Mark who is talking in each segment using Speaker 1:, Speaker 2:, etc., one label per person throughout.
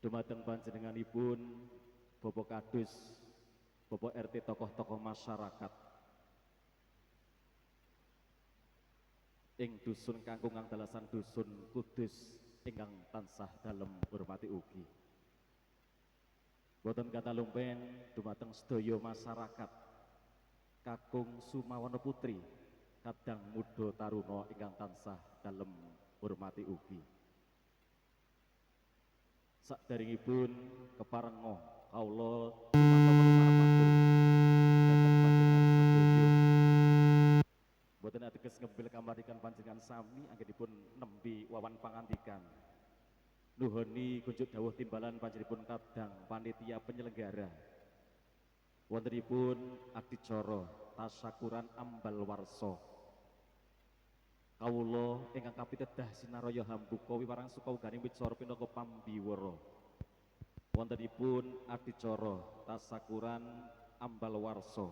Speaker 1: Dumateng panjenenganipun Bapak Kadus, Bapak RT, tokoh-tokoh masyarakat ing dusun Kangkungang Dalasan Dusun Kudus ingkang tansah dalem hormati ugi. Boten kata lumpen dumateng sedaya masyarakat kakung Sumawana Putri kadang muda taruna ingkang tansah dalem hormati ugi. Sakderengipun keparenga kawula dumateng parapatur dhateng panjenengan sedaya. Boten ateges ngembil kamarikan panjenengan sami anggenipun nembe wawan pangandikan. Nuhoni kunjuk dawuh timbalan panjenenganipun kadang panitia penyelenggara. Wontenipun adicara tasyakuran ambal warsa. Kawula ingkang kapitedah sinaraya hambuka wiwarang sukawuganing wicara pinaka pambiwara. Wontenipun adicara tasyakuran ambal warsa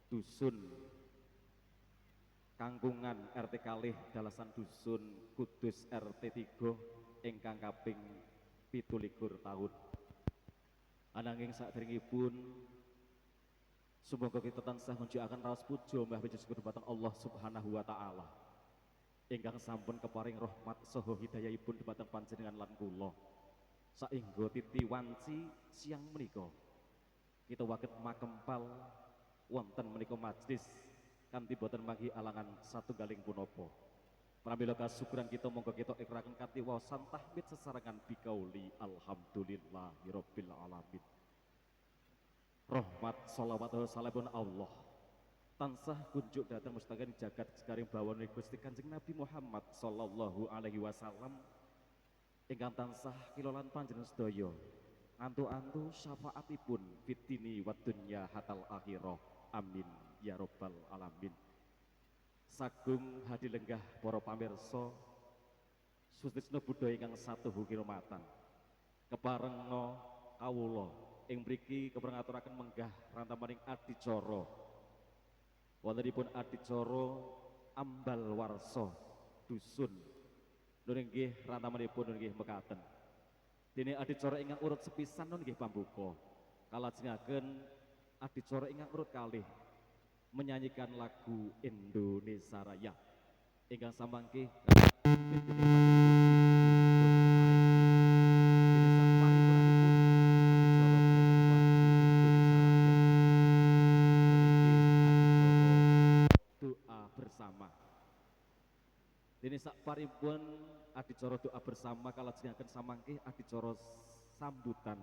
Speaker 1: dusun Kangkungan RT kalih Dalasan Dusun Kudus RT 3 ingkang kaping 17 tahun. Ananging sakderengipun sumangga kita tansah ngunjukaken raos puja mbah puji syukur dhateng Allah Subhanahu wa taala. Ingkang sampun keparing rahmat saha hidayahipun dhumateng panjenengan lan kula. Saengga titi wanci siang menika kita waget makempal wonten menika majlis kanthi boten manggi alangan satunggaling punapa. Pramila kasukuran kita monggo kita ikraken kanthi waosan tahmid sesarengan bikauli alhamdulillahirabbil alamin. Rahmat shalawat salamipun Allah tansah kunjuk datang mustaqim jagat sekaring bawane Gusti Kanjeng Nabi Muhammad sallallahu alaihi wasallam ingkang tansah kilolan panjenengan sedaya antu-antu syafaatipun fitini wa dunya hatal akhirah amin ya rabbal alamin. Sagung hadi lenggah para pamirsa sustisna budaya ingkang satuhu kiromatan keparenga kawula ing mriki kepareng aturaken menggah rantamaning adicara wontenipun adicara ambal warsa dusun nun inggih rantamanipun nun inggih mekaten. Dene adicara ingkang urut sepisan nun inggih pambuka kalajengaken adicara ingkang urut kalih menyanyikan lagu Indonesia Raya ingkang samangke bersama. Dene saparipun adicara doa bersama kalajengaken samangke adicara sambutan.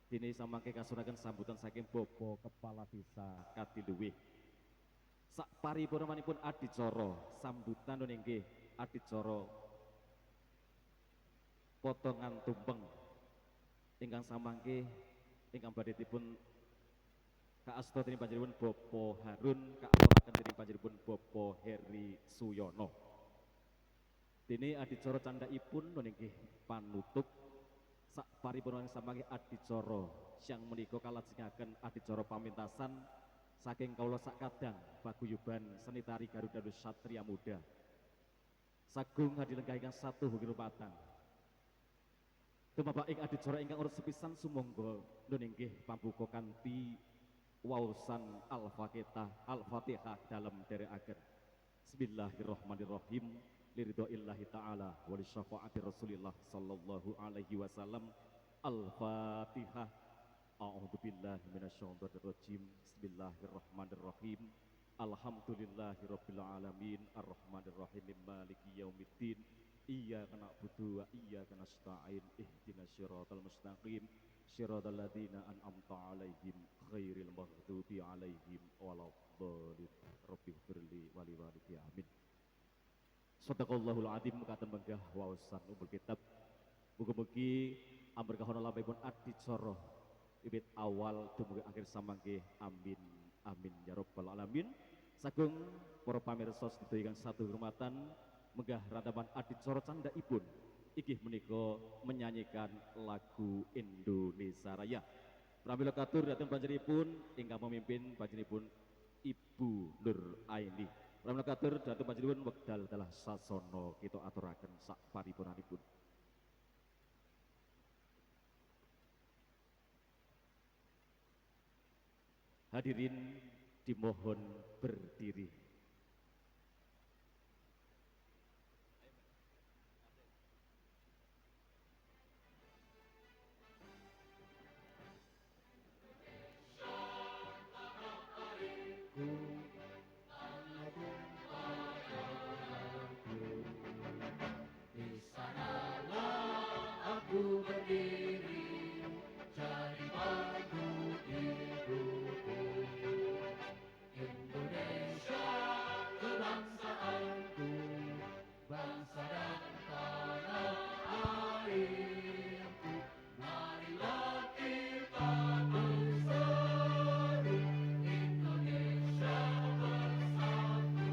Speaker 1: Dene samangke kasuraken sambutan saking Bapak Kepala Desa Katiluwih. Saparipurnamanipun adicara sambutan inggih adicara potongan tumpeng ingkang samangke ingkang badhe dipun kaasta dening panjenenganipun Bapak Harun kaaturaken dening panjenenganipun Bapak Heri Suyono. Dene adicara candhaipun inggih panutup saparipurna samangke adicara siang menika kalajengaken adicara pamintasan saking kawula sakadang paguyuban seni tari Garuda Satria Muda. Sagung hadilenggah ingkang satu hirupatan. Tumabak ing adicara ingkang urut sepisan sumangga nun inggih pambuka kanthi waosan Al-Fatihah dalam dherekaken. Bismillahirrahmanirrahim. Liridhoillahi ta'ala wa li syafaati Rasulillah sallallahu alaihi wasallam. Al-Fatihah. A'udzubillahi minasyaitonir rajim. Bismillahirrahmanirrahim. Alhamdulillahirabbil alamin arrahmanirrahim maliki yaumiddin. Iyyaka na'budu wa iyyaka nasta'in ihdinas siratal mustaqim siratal ladzina an'amta 'alaihim ghairil maghdubi 'alaihim waladdallin. Rabbighfirli wa liwalidayya amin. Shadaqallahul adzim mekaten menggah waosan umul kitab. Mugi-mugi amberkahono lampahipun adicara wiwit awal dumugi akhir samangke amin amin ya rabbal alamin. Sagung para pamirsa sedaya ingkang satu hormatan menggah rantaman adicara candhaipun inggih menika menyanyikan lagu Indonesia Raya. Pramila katur dhateng panjenenganipun ingkang memimpin panjenenganipun Ibu Nur Aini. Pramila katur dhateng panjenenganipun wekdal dalah sasana kita aturaken sak paripurnanipun. Hadirin dimohon berdiri.
Speaker 2: Aku berdiri cari pangku hidupku, Indonesia kebangsaanku, bangsa dan tanah airku. Marilah kita berseru, Indonesia bersatu.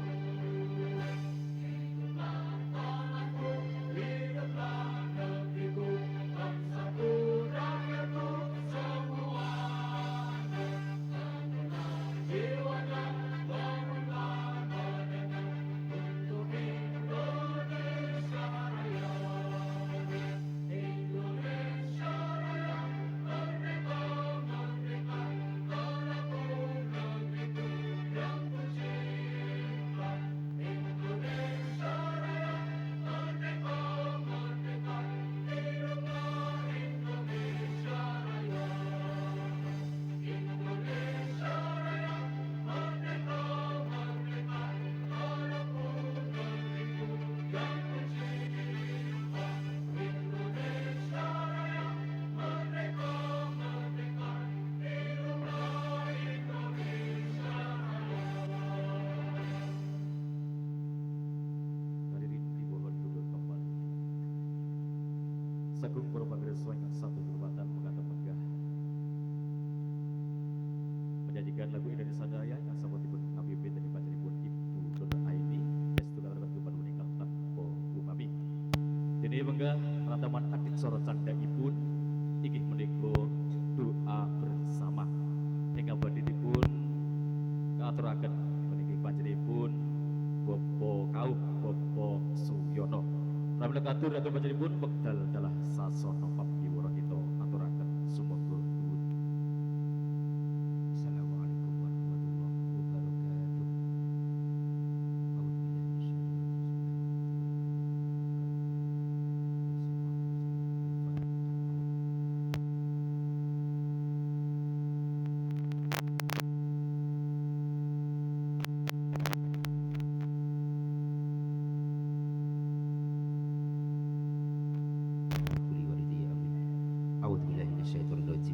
Speaker 2: Hiduplah tanahku, hiduplah negeriku, bangsaku, rakyatku semuanya. Bangunlah jiwanya, bangunlah badannya untuk Indonesia Raya. Indonesia Raya, merdeka, merdeka, tanahku, negeriku yang tercinta. Indonesia Raya, merdeka, merdeka, hiduplah Indonesia Raya. Indonesia Raya, merdeka, merdeka, tanahku, negeriku yang tercinta. Indonesia Raya, merdeka, merdeka, hiduplah Indonesia Raya.
Speaker 1: Hadirin dimohon duduk kembali. Sagung Purwagreswa yang satu kehormatan menghadap megah menyanyikan lagu Indonesia Raya yang sampun ABB dari panjenenganipun Ibu Dodo Aini estu kalawan kepada meninggal tanpa umami. Dene menggah rataman adik soro candhaipun inggih menika doa bersama ingkang badhepun kaaturaken menika panjenenganipun Bapak Kaum Bapak Suyono. Pramila katur atur panjenenganipun wekdal dalah sasana pabiwara kita aturaken sumangga nuwun.
Speaker 3: Assalamualaikum warahmatullahi wabarakatuh.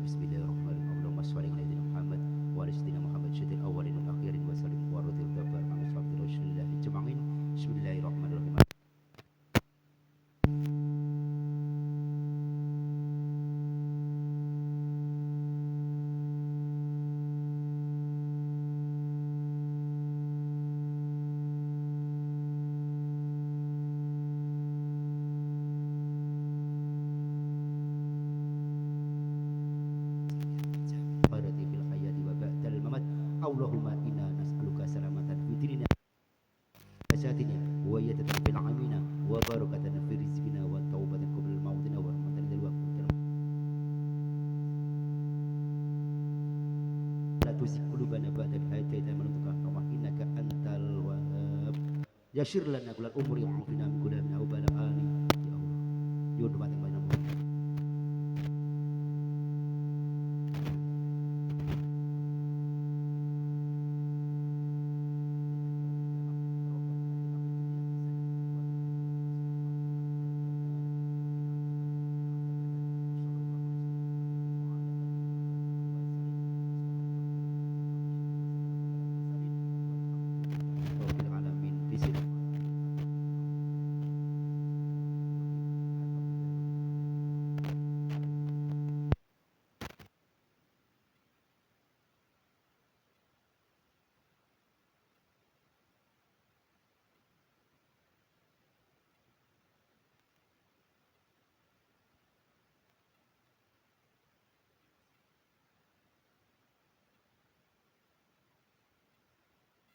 Speaker 3: Bismillahirrahmanirrahim. Allahumma shalli ala sayyidina Muhammad wa ala sayyidina Muhammad syadil awwalin wal akhirin wa sallim wa radil dabar ma ashabti rasulillah jama'in. Bismillahirrahmanirrahim. Allahumma inna nas'aluka salamatan fi dinina asatina wa yadatan fil amina wa barakatan fi rizqina wa taubatan qabla al-mautina wa rahmatan lil waqti. La tuzigh qulubana ba'da idh hadaytana wa hab lana innaka antal wahhab. Yashir lana kullal umuri wa afina min kulli min awbala